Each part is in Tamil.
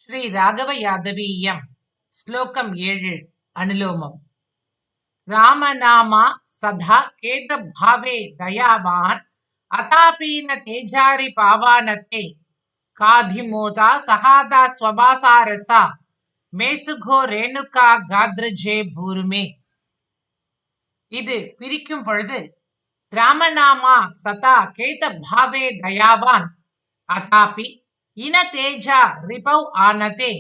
श्री राघव यादवीयम श्लोकम 7 अनुलोमम रामनामा सदा केत भावे दयावान अतापीन तेजारि पावानते काधिमोदा सहादा स्वभासारसा मेसुगो रेणुका गाद्रजे भूरुमे। இது பிரிக்கும் பொழுது ராமநாமா சதா கேத பாவே தயாவான் அதாபி இன தேஜா ரிபௌ ஆனதே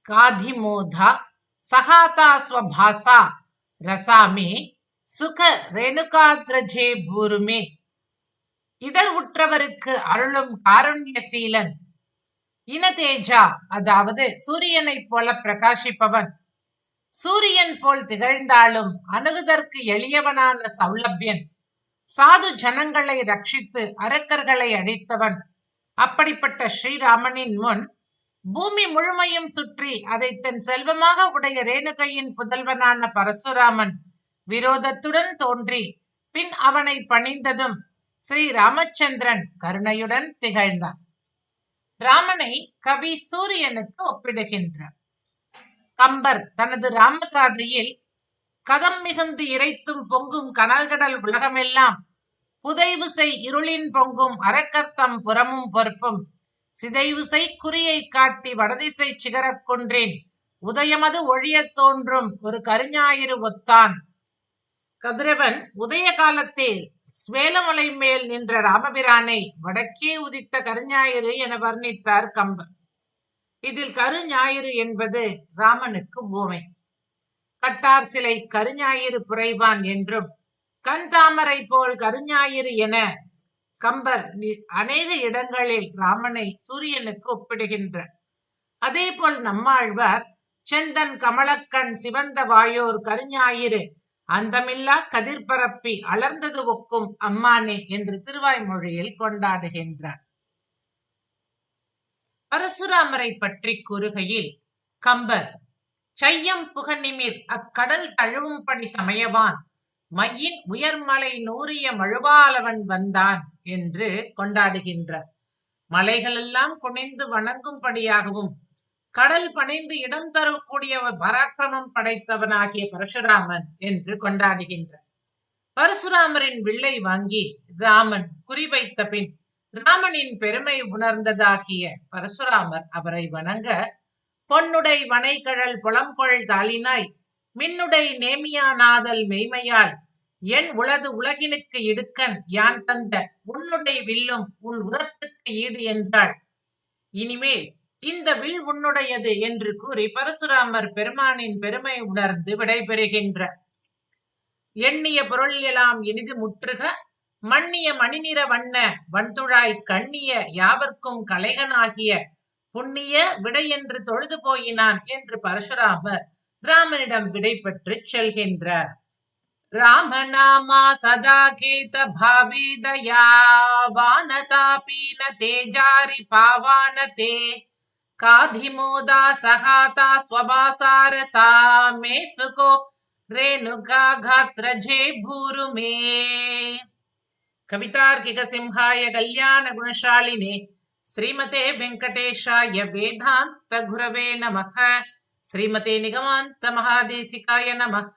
காதிமோதா சகாதா ஸ்வபாசா ரசாமே சுக ரேணுகாத்ரஜே பூருமே. இடர் உற்றவருக்கு அருளும் காருண்யசீலன், இனதேஜா அதாவது சூரியனைப் போல பிரகாசிப்பவன், சூரியன் போல் திகழ்ந்தாலும் அணுகுதற்கு எளியவனான சௌலபியன், சாது ஜனங்களை ரட்சித்து அரக்கர்களை அழித்தவன். அப்படிப்பட்ட ஸ்ரீராமனின் முன் பூமி முழுமையும் சுற்றி அதை தன் செல்வமாக உடைய ரேணுகையின் புதல்வனான பரசுராமன் விரோதத்துடன் தோன்றி பின் அவனை பணிந்ததும் ஸ்ரீ ராமச்சந்திரன் கருணையுடன் திகழ்ந்தான். ராமனை கவி சூரியனுக்கு ஒப்பிடுகின்றார். கம்பர் தனது ராமகாதையில் கதம் மிகுந்து இறைத்தும் பொங்கும் கனல்கடல் உலகமெல்லாம் புதைவுசை இருளின் பொங்கும் அரக்கர்த்தம் புறமும் பொறுப்பும் சிதைவுசை குறியை காட்டி வடதிசை சிகரக் கொன்றேன் உதயமது ஒழியத் தோன்றும் ஒரு கருஞாயிறு ஒத்தான். கதிரவன் உதய காலத்தில் ஸ்வேலமலை மேல் நின்ற ராமபிரானை வடக்கே உதித்த கருஞாயிறு என வர்ணித்தார் கம்பர். இதில் கருஞாயிறு என்பது ராமனுக்கு உவமை. கட்டார் சிலை கருஞாயிறு புரைவான் என்றும் கண் தாமரை போல் கருஞாயிறு என கம்பர் அநேக இடங்களில் ராமனை சூரியனுக்கு ஒப்பிடுகின்றார். அதே போல் நம்மாழ்வார் செந்தன் கமலக்கண் சிவந்த வாயோர் கருஞாயிறு அந்தமில்லா கதிர்பரப்பி அலர்ந்தது ஒக்கும் அம்மானே என்று திருவாய்மொழியில் கொண்டாடுகின்றார். பரசுராமரை பற்றி கூறுகையில் கம்பர் செய்யம் புகநிமிர் அக்கடல் தழுவும்படி சமயவான் மையின் உயர்மலை நூறிய மழுவாளவன் வந்தான் என்று கொண்டாடுகின்றார். மலைகளெல்லாம் குனிந்து வணங்கும்படியாகவும் கடல் பணிந்து இடம் தரக்கூடிய பராக்கிரமம் படைத்தவனாகிய பரசுராமன் என்று கொண்டாடுகின்றார். பரசுராமரின் வில்லை வாங்கி ராமன் குறிவைத்த பின் ராமனின் பெருமை உணர்ந்ததாகிய பரசுராமர் அவரை வணங்க பொன்னுடை வனைகழல் புலம்கொள் தாளினாய் மின்னுடை நேமியானாதல் மெய்மையால் என் உளது உலகினுக்கு இடுக்கன் யான் தந்த உன்னுடை வில்லும் உன் உரத்துக்கு ஈடு என்றாள். இனிமேல் இந்த வில் உன்னுடையது என்று கூறி பரசுராமர் பெருமானின் பெருமை உணர்ந்து விடைபெறுகின்றார். எண்ணிய பொருள் எல்லாம் இனிது முற்றுக மன்னிய மணிநிற வண்ண வன்துழாய் கண்ணிய யாவர்க்கும் கலைகனாகிய புண்ணிய விடை என்று தொழுது போயினான் என்று பரசுராமர் ராமனிடம் விடை பெற்று செல்கின்றார். ராமநாமா சதா கேத பாவி தயாவானதாபீன தேஜாரி பாவானதே காதிமோதா சகாதா ஸ்வபாசாரசா மேசுகோ ரேணுகா காத்ரஜே பூருமே. கவிதார்க்கிக சிம்ஹாய கல்யாண குணசாலினே ஸ்ரீமதே வெங்கடேஷாய வேதாந்த குரவே நமः. श्रीमते निगमान्त महादेशिकाय नमः।